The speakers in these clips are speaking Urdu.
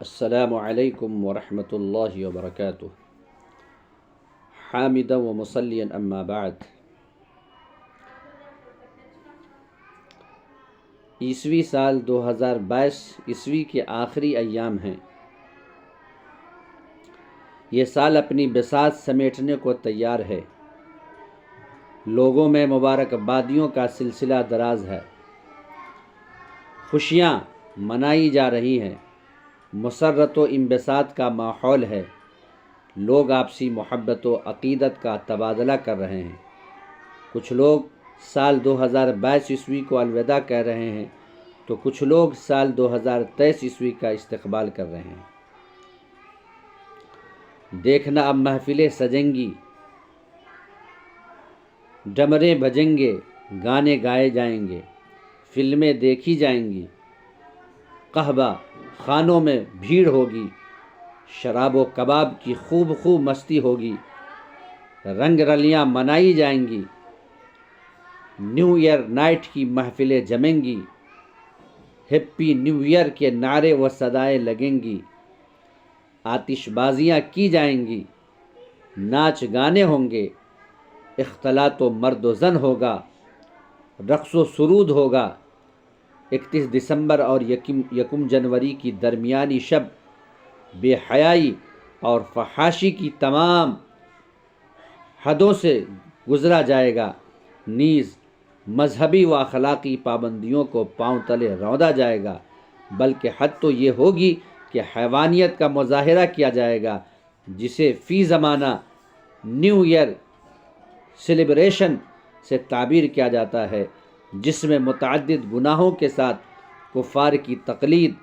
السلام علیکم ورحمۃ اللہ وبرکاتہ۔ حامدا و مصلیا اما بعد۔ عیسوی سال 2022 عیسوی کے آخری ایام ہیں۔ یہ سال اپنی بساط سمیٹنے کو تیار ہے۔ لوگوں میں مبارکبادیوں کا سلسلہ دراز ہے۔ خوشیاں منائی جا رہی ہیں۔ مسرت و انبساط کا ماحول ہے۔ لوگ آپسی محبت و عقیدت کا تبادلہ کر رہے ہیں۔ کچھ لوگ سال 2022 عیسوی کو الوداع کہہ رہے ہیں تو کچھ لوگ سال 2023 عیسوی کا استقبال کر رہے ہیں۔ دیکھنا اب محفلیں سجیں گی، ڈمرے بجیں گے، گانے گائے جائیں گے، فلمیں دیکھی جائیں گی، قہوہ خانوں میں بھیڑ ہوگی، شراب و کباب کی خوب مستی ہوگی، رنگ رلیاں منائی جائیں گی، نیو ایئر نائٹ کی محفلیں جمیں گی، ہیپی نیو ایئر کے نعرے و صدائیں لگیں گی، آتش بازیاں کی جائیں گی، ناچ گانے ہوں گے، اختلاط و مرد و زن ہوگا، رقص و سرود ہوگا۔ 31 دسمبر اور یکم جنوری کی درمیانی شب بے حیائی اور فحاشی کی تمام حدوں سے گزرا جائے گا، نیز مذہبی و اخلاقی پابندیوں کو پاؤں تلے روندا جائے گا، بلکہ حد تو یہ ہوگی کہ حیوانیت کا مظاہرہ کیا جائے گا، جسے فی زمانہ نیو ایئر سیلیبریشن سے تعبیر کیا جاتا ہے، جس میں متعدد گناہوں کے ساتھ کفار کی تقلید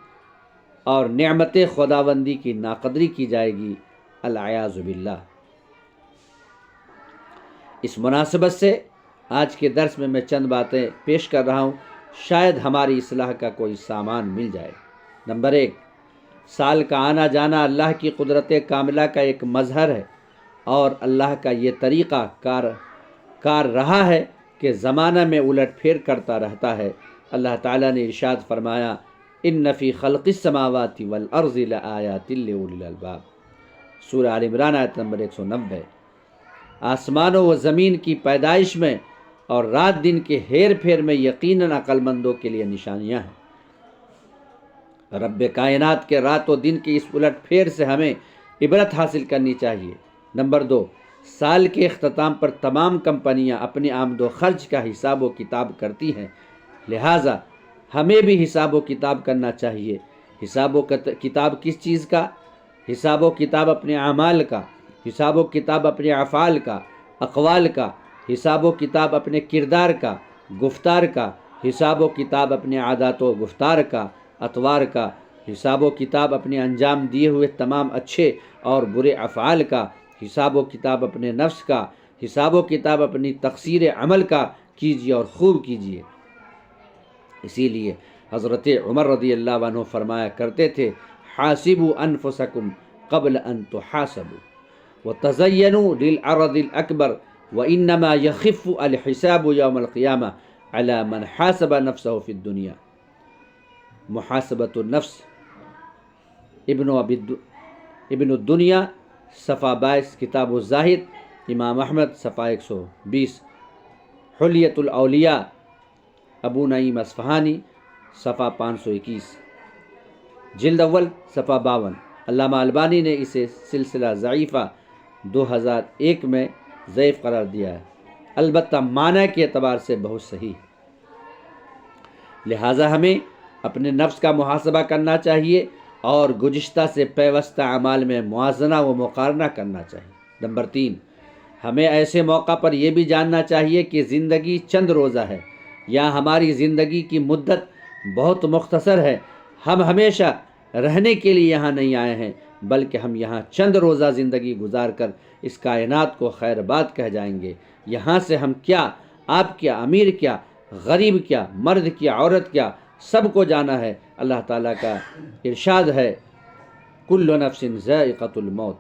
اور نعمت خداوندی کی ناقدری کی جائے گی، العیاذ باللہ۔ اس مناسبت سے آج کے درس میں میں چند باتیں پیش کر رہا ہوں، شاید ہماری اصلاح کا کوئی سامان مل جائے۔ نمبر 1، سال کا آنا جانا اللہ کی قدرت کاملہ کا ایک مظہر ہے، اور اللہ کا یہ طریقہ کار رہا ہے کہ زمانہ میں الٹ پھیر کرتا رہتا ہے۔ اللہ تعالیٰ نے ارشاد فرمایا، ان فی خلق السماوات والارض لآیات لأولی الالباب، سورہ آل عمران آیت نمبر 190۔ آسمانوں و زمین کی پیدائش میں اور رات دن کے ہیر پھیر میں یقیناً عقل مندوں کے لیے نشانیاں ہیں۔ رب کائنات کے رات و دن کی اس الٹ پھیر سے ہمیں عبرت حاصل کرنی چاہیے۔ نمبر 2، سال کے اختتام پر تمام کمپنیاں اپنی آمد و خرچ کا حساب و کتاب کرتی ہیں، لہٰذا ہمیں بھی حساب و کتاب کرنا چاہیے۔ حساب و کتاب کس چیز کا؟ حساب و کتاب اپنے اعمال کا، حساب و کتاب اپنے افعال کا، اقوال کا، حساب و کتاب اپنے کردار کا، گفتار کا، حساب و کتاب اپنے عادات و گفتار کا، اطوار کا، حساب و کتاب اپنے انجام دیے ہوئے تمام اچھے اور برے افعال کا، حساب و کتاب اپنے نفس کا، حساب و کتاب اپنی تقصیر عمل کا کیجیے اور خوب کیجیے۔ اسی لیے حضرت عمر رضی اللہ عنہ فرمایا کرتے تھے، حاسبوا انفسکم قبل ان تحاسبوا وتزینوا للعرض الاکبر وانما یخف الحساب یوم القیامہ علی من حاسب نفسه فی الدنیا۔ محاسبۃ النفس ابن الدنیا صفحہ 22، کتاب الزاہد امام احمد صفحہ 120، حلیۃ الاولیاء ابو نعیم اصفہانی صفحہ 521، جلد اول صفحہ 52۔ علامہ البانی نے اسے سلسلہ ضعیفہ 2001 میں ضعیف قرار دیا ہے، البتہ معنی کے اعتبار سے بہت صحیح۔ لہٰذا ہمیں اپنے نفس کا محاسبہ کرنا چاہیے اور گزشتہ سے پیوستہ اعمال میں موازنہ و مقارنہ کرنا چاہیے۔ نمبر 3، ہمیں ایسے موقع پر یہ بھی جاننا چاہیے کہ زندگی چند روزہ ہے، یا ہماری زندگی کی مدت بہت مختصر ہے۔ ہم ہمیشہ رہنے کے لیے یہاں نہیں آئے ہیں، بلکہ ہم یہاں چند روزہ زندگی گزار کر اس کائنات کو خیر بات کہہ جائیں گے۔ یہاں سے ہم کیا، آپ کیا، امیر کیا، غریب کیا، مرد کیا، عورت کیا، سب کو جانا ہے۔ اللہ تعالیٰ کا ارشاد ہے، کل نفس ذائقۃ الموت،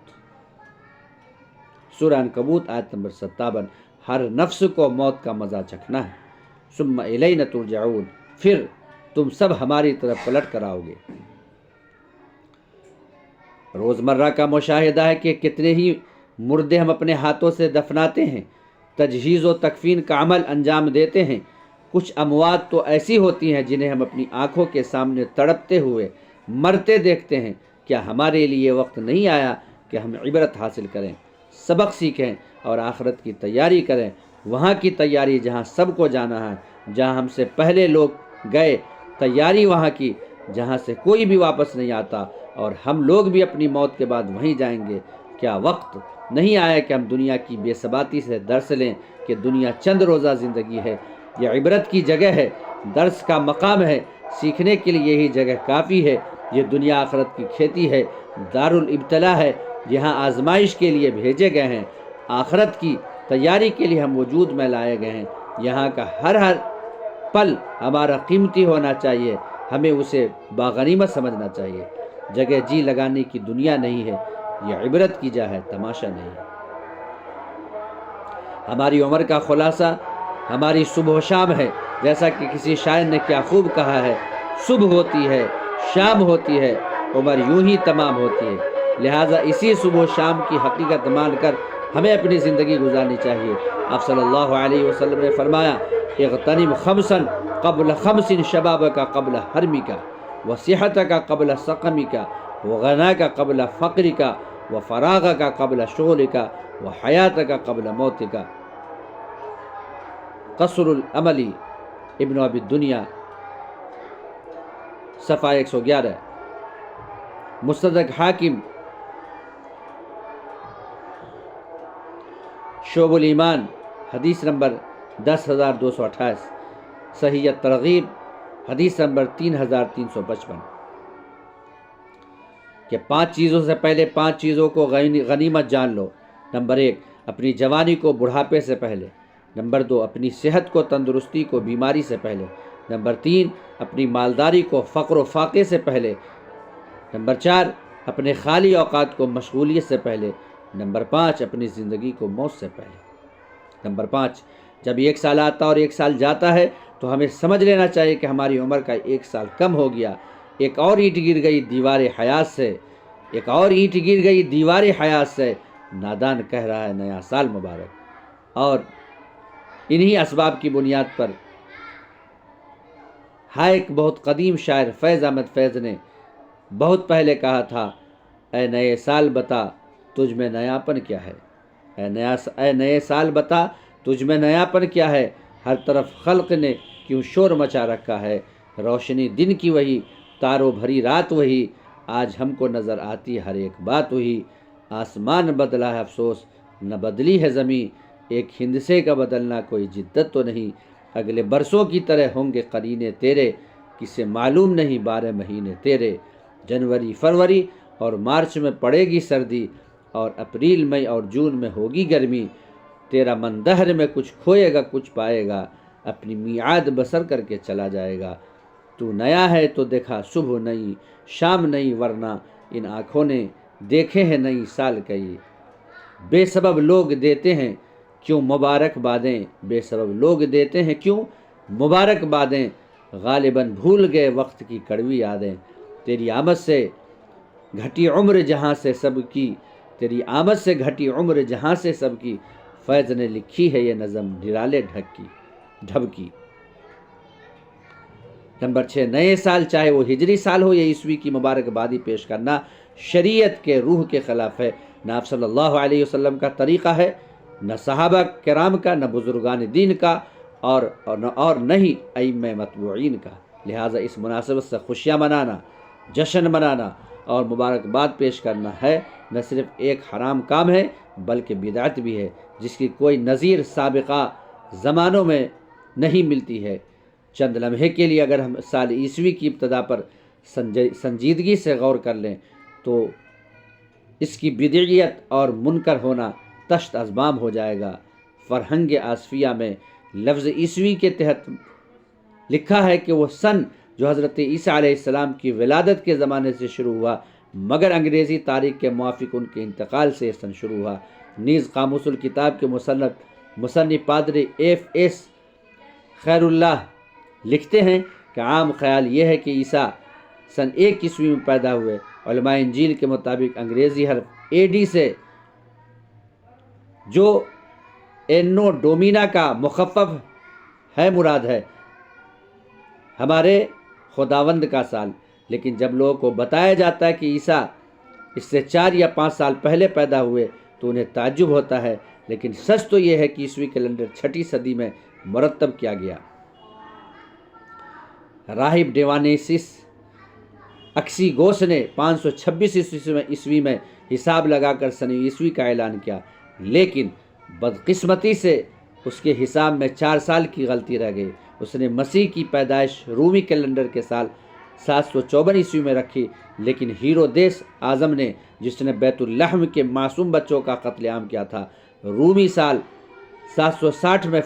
سورہ عنکبوت آیت نمبر 57۔ ہر نفس کو موت کا مزہ چکھنا ہے۔ ثم الینا ترجعون، پھر تم سب ہماری طرف پلٹ کر آؤ گے۔ روزمرہ کا مشاہدہ ہے کہ کتنے ہی مردے ہم اپنے ہاتھوں سے دفناتے ہیں، تجہیز و تکفین کا عمل انجام دیتے ہیں۔ کچھ اموات تو ایسی ہوتی ہیں جنہیں ہم اپنی آنکھوں کے سامنے تڑپتے ہوئے مرتے دیکھتے ہیں۔ کیا ہمارے لیے وقت نہیں آیا کہ ہم عبرت حاصل کریں، سبق سیکھیں اور آخرت کی تیاری کریں؟ وہاں کی تیاری جہاں سب کو جانا ہے، جہاں ہم سے پہلے لوگ گئے، تیاری وہاں کی جہاں سے کوئی بھی واپس نہیں آتا، اور ہم لوگ بھی اپنی موت کے بعد وہیں جائیں گے۔ کیا وقت نہیں آیا کہ ہم دنیا کی بے ثباتی سے درس لیں کہ دنیا چند روزہ زندگی ہے، یہ عبرت کی جگہ ہے، درس کا مقام ہے، سیکھنے کے لیے یہی جگہ کافی ہے۔ یہ دنیا آخرت کی کھیتی ہے، دار الابتلاء ہے، یہاں آزمائش کے لیے بھیجے گئے ہیں، آخرت کی تیاری کے لیے ہم وجود میں لائے گئے ہیں۔ یہاں کا ہر پل ہمارا قیمتی ہونا چاہیے، ہمیں اسے باغنیمت سمجھنا چاہیے۔ جگہ جی لگانے کی دنیا نہیں ہے، یہ عبرت کی جا ہے، تماشا نہیں ہے۔ ہماری عمر کا خلاصہ ہماری صبح و شام ہے، جیسا کہ کسی شاعر نے کیا خوب کہا ہے، صبح ہوتی ہے، شام ہوتی ہے، عمر یوں ہی تمام ہوتی ہے۔ لہٰذا اسی صبح و شام کی حقیقت مان کر ہمیں اپنی زندگی گزارنی چاہیے۔ آپ صلی اللہ علیہ وسلم نے فرمایا، اغتنم خمسا قبل خمس، شبابک قبل حرمک، وصحتک قبل سقمک، وغناک قبل فقرک، وفراغک قبل شغلک، وحیاتک قبل موتک۔ قصر العملی ابن ابی الدنیا، صفحہ 111۔ مستدرک حاکم، شعب الایمان، حدیث نمبر 10,228۔ صحیح الترغیب، حدیث نمبر 3,355۔ کہ 5 چیزوں سے پہلے 5 چیزوں کو غنیمت جان لو۔ نمبر 1، اپنی جوانی کو بڑھاپے سے پہلے۔ نمبر 2، اپنی صحت کو تندرستی کو بیماری سے پہلے۔ نمبر 3، اپنی مالداری کو فقر و فاقے سے پہلے۔ نمبر 4، اپنے خالی اوقات کو مشغولیت سے پہلے۔ نمبر 5، اپنی زندگی کو موت سے پہلے۔ نمبر 5، جب 1 سال آتا اور 1 سال جاتا ہے تو ہمیں سمجھ لینا چاہیے کہ ہماری عمر کا 1 سال کم ہو گیا۔ ایک اور اینٹ گر گئی دیوار حیات سے، ایک اور اینٹ گر گئی دیوار حیات سے، نادان کہہ رہا ہے نیا سال مبارک۔ اور انہی اسباب کی بنیاد پر ایک بہت قدیم شاعر فیض احمد فیض نے بہت پہلے کہا تھا، اے نئے سال بتا تجھ میں نیاپن کیا ہے، اے نئے سال بتا تجھ میں نیاپن کیا ہے، ہر طرف خلق نے کیوں شور مچا رکھا ہے، روشنی دن کی وہی، تاروں بھری رات وہی، آج ہم کو نظر آتی ہر ایک بات وہی، آسمان بدلا ہے افسوس نہ بدلی ہے زمین، ایک ہندسے کا بدلنا کوئی جدت تو نہیں، اگلے برسوں کی طرح ہوں گے قرینے تیرے، کسے معلوم نہیں 12 مہینے تیرے، جنوری فروری اور مارچ میں پڑے گی سردی، اور اپریل مئی اور جون میں ہوگی گرمی، تیرا من دہر میں کچھ کھوئے گا کچھ پائے گا، اپنی میعاد بسر کر کے چلا جائے گا، تو نیا ہے تو دیکھا صبح نئی شام نئی، ورنہ ان آنکھوں نے دیکھے ہیں نئی سال کئی، بے سبب لوگ دیتے ہیں کیوں مبارک بادیں، بے سبب لوگ دیتے ہیں کیوں مبارک بادیں، غالباً بھول گئے وقت کی کڑوی یادیں، تیری آمد سے گھٹی عمر جہاں سے سب کی، تیری آمد سے گھٹی عمر جہاں سے سب کی، فیض نے لکھی ہے یہ نظم نرالے ڈھب کی۔ نمبر 6، نئے سال چاہے وہ ہجری سال ہو یا عیسوی کی مبارکبادی پیش کرنا شریعت کے روح کے خلاف ہے، نہ آپ صلی اللہ علیہ وسلم کا طریقہ ہے، نہ صحابہ کرام کا، نہ بزرگان دین کا، اور نہ ہی ائمہ متبوعین کا۔ لہٰذا اس مناسبت سے خوشیاں منانا، جشن منانا اور مبارکباد پیش کرنا ہے نہ صرف ایک حرام کام ہے بلکہ بدعت بھی ہے، جس کی کوئی نظیر سابقہ زمانوں میں نہیں ملتی ہے۔ چند لمحے کے لیے اگر ہم سال عیسوی کی ابتدا پر سنجیدگی سے غور کر لیں تو اس کی بدعیت اور منکر ہونا تشت ازبام ہو جائے گا۔ فرہنگ آصفیہ میں لفظ عیسوی کے تحت لکھا ہے کہ وہ سن جو حضرت عیسیٰ علیہ السلام کی ولادت کے زمانے سے شروع ہوا، مگر انگریزی تاریخ کے موافق ان کے انتقال سے یہ سن شروع ہوا۔ نیز قاموس الکتاب کے مصنف پادری ایف ایس خیر اللہ لکھتے ہیں کہ عام خیال یہ ہے کہ عیسیٰ سن 1 عیسوی میں پیدا ہوئے۔ علماء انجیل کے مطابق انگریزی حرف AD سے جو اینو ڈومینا کا مخفف ہے مراد ہے ہمارے خداوند کا سال، لیکن جب لوگوں کو بتایا جاتا ہے کہ عیسیٰ اس سے 4 یا 5 سال پہلے پیدا ہوئے تو انہیں تعجب ہوتا ہے، لیکن سچ تو یہ ہے کہ عیسوی کیلنڈر 6 صدی میں مرتب کیا گیا۔ راہب ڈیوانیسس اکسیگوس نے 526 عیسوی میں حساب لگا کر سن عیسوی کا اعلان کیا، لیکن بدقسمتی سے اس کے حساب میں 4 سال کی غلطی رہ گئی۔ اس نے مسیح کی پیدائش رومی کیلنڈر کے سال 754 عیسوی میں رکھی، لیکن ہیرودیس اعظم نے، جس نے بیت اللحم کے معصوم بچوں کا قتل عام کیا تھا، رومی سال 760 میں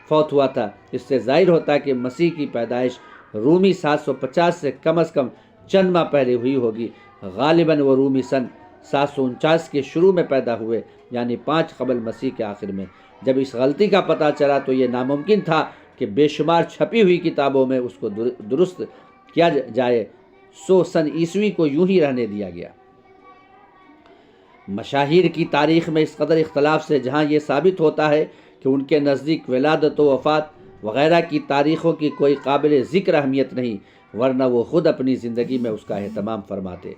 فوت ہوا تھا۔ اس سے ظاہر ہوتا ہے کہ مسیح کی پیدائش رومی 750 سے کم از کم چند ماہ پہلے ہوئی ہوگی۔ غالباً وہ رومی سن 749 کے شروع میں پیدا ہوئے، یعنی 5 قبل مسیح کے آخر میں۔ جب اس غلطی کا پتہ چلا تو یہ ناممکن تھا کہ بے شمار چھپی ہوئی کتابوں میں اس کو درست کیا جائے، سو سن عیسوی کو یوں ہی رہنے دیا گیا۔ مشاہیر کی تاریخ میں اس قدر اختلاف سے جہاں یہ ثابت ہوتا ہے کہ ان کے نزدیک ولادت و وفات وغیرہ کی تاریخوں کی کوئی قابل ذکر اہمیت نہیں، ورنہ وہ خود اپنی زندگی میں اس کا اہتمام فرماتے۔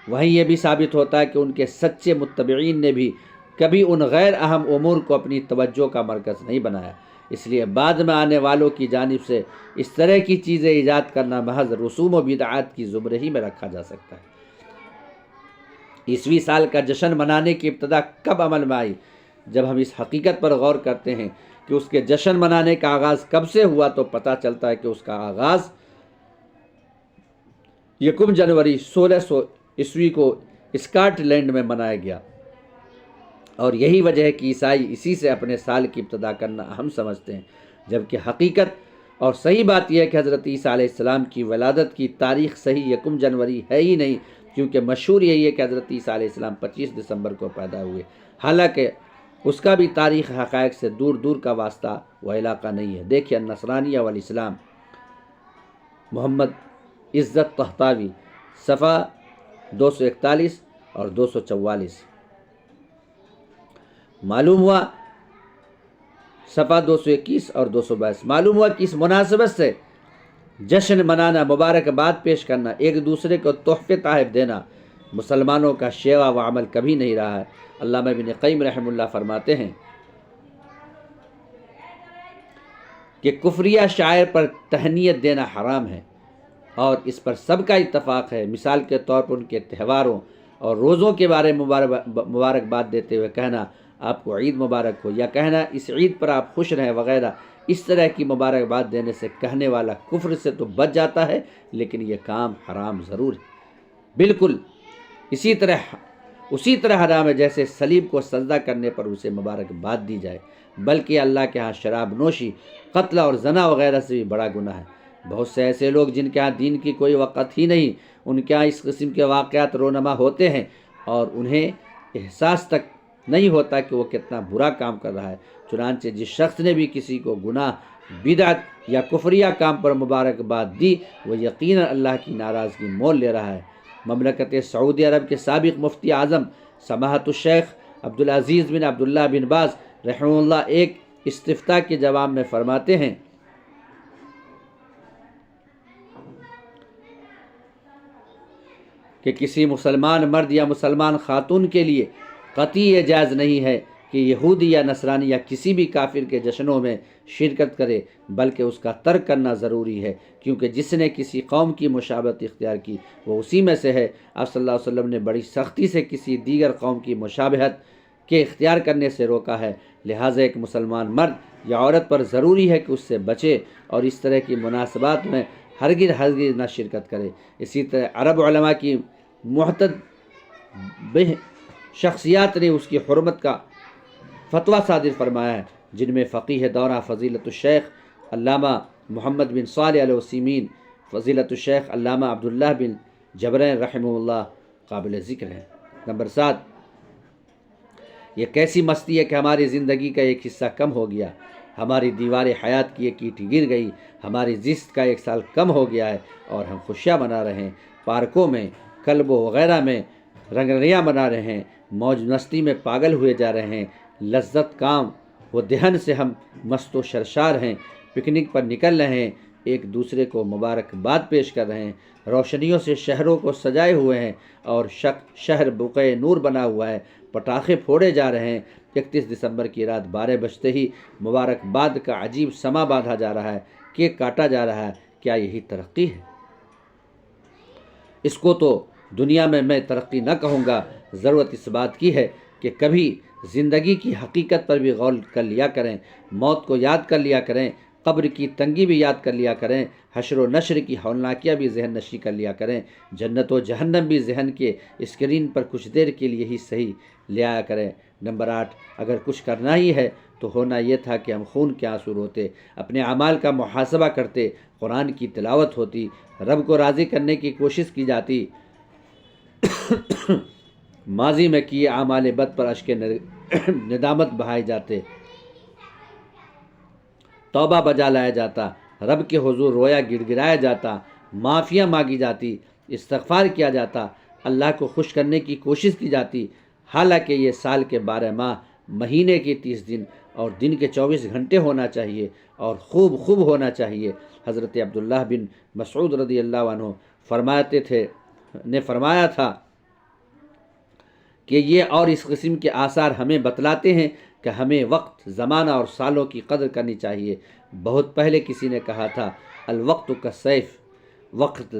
وہیں یہ بھی ثابت ہوتا ہے کہ ان کے سچے متبعین نے بھی کبھی ان غیر اہم امور کو اپنی توجہ کا مرکز نہیں بنایا، اس لیے بعد میں آنے والوں کی جانب سے اس طرح کی چیزیں ایجاد کرنا محض رسوم و بدعات کی زمرے ہی میں رکھا جا سکتا ہے۔ عیسوی سال کا جشن منانے کی ابتدا کب عمل میں آئی؟ جب ہم اس حقیقت پر غور کرتے ہیں کہ اس کے جشن منانے کا آغاز کب سے ہوا تو پتہ چلتا ہے کہ اس کا آغاز 1 جنوری 1600 عیسوی کو اسکاٹ لینڈ میں منایا گیا، اور یہی وجہ ہے کہ عیسائی اسی سے اپنے سال کی ابتدا کرنا اہم سمجھتے ہیں، جبکہ حقیقت اور صحیح بات یہ ہے کہ حضرت عیسیٰ علیہ السلام کی ولادت کی تاریخ صحیح 1 جنوری ہے ہی نہیں، کیونکہ مشہور یہی ہے کہ حضرت عیسیٰ علیہ السلام 25 دسمبر کو پیدا ہوئے، حالانکہ اس کا بھی تاریخ حقائق سے دور دور کا واسطہ و علاقہ نہیں ہے۔ دیکھیے النصرانیہ والاسلام، محمد عزت طہطاوی، صفحہ 241 اور 244۔ معلوم ہوا صفحہ 221 اور 222۔ معلوم ہوا کہ اس مناسبت سے جشن منانا، مبارکباد پیش کرنا، ایک دوسرے کو تحفے تحائف دینا مسلمانوں کا شیوا و عمل کبھی نہیں رہا ہے۔ علامہ ابن قیم رحمہ اللہ فرماتے ہیں کہ کفریہ شاعر پر تہنیت دینا حرام ہے، اور اس پر سب کا اتفاق ہے۔ مثال کے طور پر ان کے تہواروں اور روزوں کے بارے میں مبارکباد دیتے ہوئے کہنا آپ کو عید مبارک ہو، یا کہنا اس عید پر آپ خوش رہیں وغیرہ، اس طرح کی مبارکباد دینے سے کہنے والا کفر سے تو بچ جاتا ہے، لیکن یہ کام حرام ضرور ہے، بالکل اسی طرح حرام ہے جیسے صلیب کو سجدہ کرنے پر اسے مبارکباد دی جائے، بلکہ اللہ کے ہاں شراب نوشی، قتل اور زنا وغیرہ سے بھی بڑا گناہ ہے۔ بہت سے ایسے لوگ جن کے ہاں دین کی کوئی وقت ہی نہیں، ان کے ہاں اس قسم کے واقعات رونما ہوتے ہیں اور انہیں احساس تک نہیں ہوتا کہ وہ کتنا برا کام کر رہا ہے۔ چنانچہ جس شخص نے بھی کسی کو گناہ، بدعت یا کفریہ کام پر مبارکباد دی، وہ یقیناً اللہ کی ناراضگی مول لے رہا ہے۔ مملکت سعودی عرب کے سابق مفتی اعظم سماحت الشیخ عبدالعزیز بن عبداللہ بن باز رحمہ اللہ ایک استفتاء کے جواب میں فرماتے ہیں کہ کسی مسلمان مرد یا مسلمان خاتون کے لیے قطعی یہ جائز نہیں ہے کہ یہودی یا نصرانی یا کسی بھی کافر کے جشنوں میں شرکت کرے، بلکہ اس کا ترک کرنا ضروری ہے، کیونکہ جس نے کسی قوم کی مشابہت اختیار کی وہ اسی میں سے ہے۔ آپ صلی اللہ علیہ وسلم نے بڑی سختی سے کسی دیگر قوم کی مشابہت کے اختیار کرنے سے روکا ہے، لہٰذا ایک مسلمان مرد یا عورت پر ضروری ہے کہ اس سے بچے اور اس طرح کی مناسبات میں ہرگز نہ شرکت کرے۔ اسی طرح عرب علماء کی معتبر شخصیات نے اس کی حرمت کا فتویٰ صادر فرمایا ہے، جن میں فقیہ دورہ فضیلت الشیخ علامہ محمد بن صالح العثیمین، فضیلت الشیخ علامہ عبداللہ بن جبرین رحمہ اللہ قابل ذکر ہے۔ نمبر 7، یہ کیسی مستی ہے کہ ہماری زندگی کا ایک حصہ کم ہو گیا، ہماری دیوار حیات کی ایک اینٹ گر گئی، ہماری زیست کا 1 سال کم ہو گیا ہے اور ہم خوشیاں منا رہے ہیں، پارکوں میں، کلبوں وغیرہ میں رنگریاں منا رہے ہیں، موج مستی میں پاگل ہوئے جا رہے ہیں، لذت کام و دہن سے ہم مست و سرشار ہیں، پکنک پر نکل رہے ہیں، ایک دوسرے کو مبارکباد پیش کر رہے ہیں، روشنیوں سے شہروں کو سجائے ہوئے ہیں اور شہر بقعہ نور بنا ہوا ہے، پٹاخے پھوڑے جا رہے ہیں۔ 31 دسمبر کی رات 12 بجتے ہی مبارکباد کا عجیب سما باندھا جا رہا ہے، کیک کاٹا جا رہا ہے۔ کیا یہی ترقی ہے؟ اس کو تو دنیا میں ترقی نہ کہوں گا، ضرورت اس بات کی ہے کہ کبھی زندگی کی حقیقت پر بھی غور کر لیا کریں، موت کو یاد کر لیا کریں، قبر کی تنگی بھی یاد کر لیا کریں، حشر و نشر کی ہولناکیاں بھی ذہن نشی کر لیا کریں، جنت و جہنم بھی ذہن کے اسکرین پر کچھ دیر کے لیے ہی صحیح لے آیا کریں۔ نمبر 8، اگر کچھ کرنا ہی ہے تو ہونا یہ تھا کہ ہم خون کے آنسو روتے، اپنے اعمال کا محاسبہ کرتے، قرآن کی تلاوت ہوتی، رب کو راضی کرنے کی کوشش کی جاتی، ماضی میں کیے اعمال بد پر اشک ندامت بہائے جاتے، توبہ بجا لایا جاتا، رب کے حضور رویا گڑ گڑایا جاتا، معافیاں مانگی جاتی، استغفار کیا جاتا، اللہ کو خوش کرنے کی کوشش کی جاتی۔ حالانکہ یہ سال کے 12 ماہ، مہینے کے 30 دن اور دن کے 24 گھنٹے ہونا چاہیے اور خوب ہونا چاہیے۔ حضرت عبداللہ بن مسعود رضی اللہ عنہ فرمایا تھا کہ یہ اور اس قسم کے آثار ہمیں بتلاتے ہیں کہ ہمیں وقت، زمانہ اور سالوں کی قدر کرنی چاہیے۔ بہت پہلے کسی نے کہا تھا، الوقت کالسیف، وقت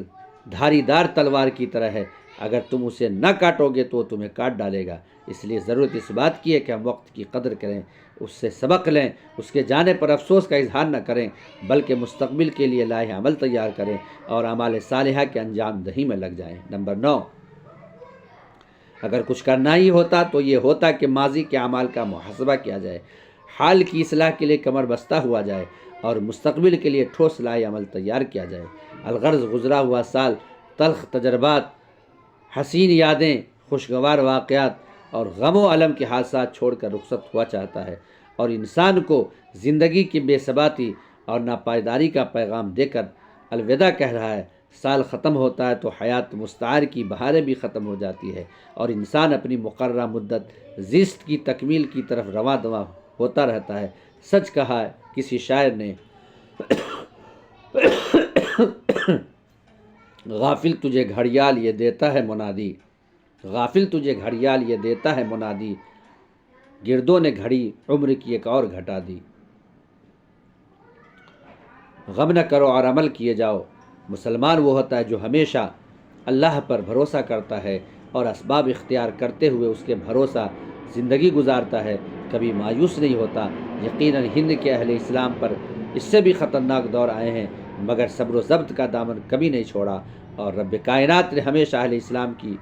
دھاری دار تلوار کی طرح ہے، اگر تم اسے نہ کاٹو گے تو وہ تمہیں کاٹ ڈالے گا۔ اس لیے ضرورت اس بات کی ہے کہ ہم وقت کی قدر کریں، اس سے سبق لیں، اس کے جانے پر افسوس کا اظہار نہ کریں، بلکہ مستقبل کے لیے لائحہ عمل تیار کریں اور اعمال صالحہ کے انجام دہی میں لگ جائیں۔ نمبر 9، اگر کچھ کرنا ہی ہوتا تو یہ ہوتا کہ ماضی کے اعمال کا محاسبہ کیا جائے، حال کی اصلاح کے لیے کمر بستہ ہوا جائے اور مستقبل کے لیے ٹھوس لائحہ عمل تیار کیا جائے۔ الغرض گزرا ہوا سال تلخ تجربات، حسین یادیں، خوشگوار واقعات اور غم و الم کے حادثات چھوڑ کر رخصت ہوا چاہتا ہے اور انسان کو زندگی کی بے ثباتی اور ناپائیداری کا پیغام دے کر الوداع کہہ رہا ہے۔ سال ختم ہوتا ہے تو حیات مستعار کی بہاریں بھی ختم ہو جاتی ہے اور انسان اپنی مقررہ مدت زیست کی تکمیل کی طرف رواں دواں ہوتا رہتا ہے۔ سچ کہا ہے کسی شاعر نے، غافل تجھے گھڑیال یہ دیتا ہے منادی، غافل تجھے گھڑیال یہ دیتا ہے منادی، گردوں نے گھڑی عمر کی ایک اور گھٹا دی۔ غم نہ کرو اور عمل کیے جاؤ۔ مسلمان وہ ہوتا ہے جو ہمیشہ اللہ پر بھروسہ کرتا ہے اور اسباب اختیار کرتے ہوئے اس کے بھروسہ زندگی گزارتا ہے، کبھی مایوس نہیں ہوتا۔ یقیناً ہند کے اہل اسلام پر اس سے بھی خطرناک دور آئے ہیں، مگر صبر و ضبط کا دامن کبھی نہیں چھوڑا اور رب کائنات نے ہمیشہ اہل اسلام کی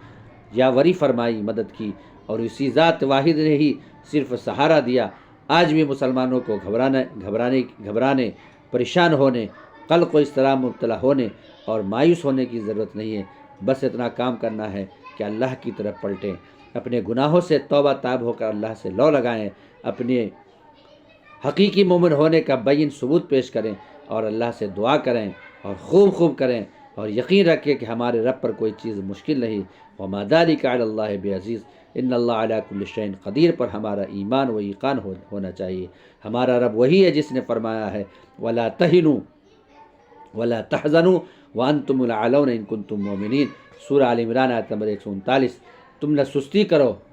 یاوری فرمائی، مدد کی اور اسی ذات واحد نے ہی صرف سہارا دیا۔ آج بھی مسلمانوں کو گھبرانے، پریشان ہونے، قلق و اضطراب مبتلا ہونے اور مایوس ہونے کی ضرورت نہیں ہے۔ بس اتنا کام کرنا ہے کہ اللہ کی طرف پلٹیں، اپنے گناہوں سے توبہ طائب ہو کر اللہ سے لو لگائیں، اپنے حقیقی مومن ہونے کا بین ثبوت پیش کریں اور اللہ سے دعا کریں اور خوب کریں اور یقین رکھیں کہ ہمارے رب پر کوئی چیز مشکل نہیں۔ وما ذلک علی اللہ بعزیز، ان اللہ علی کل شیء قدیر پر ہمارا ایمان و ایقان ہونا چاہیے۔ ہمارا رب وہی ہے جس نے فرمایا ہے ولا تہنوا ولا تحزنوا وانتم الاعلون ان کنتم مؤمنین، سورہ آل عمران آیت نمبر 139۔ تم نہ سستی کرو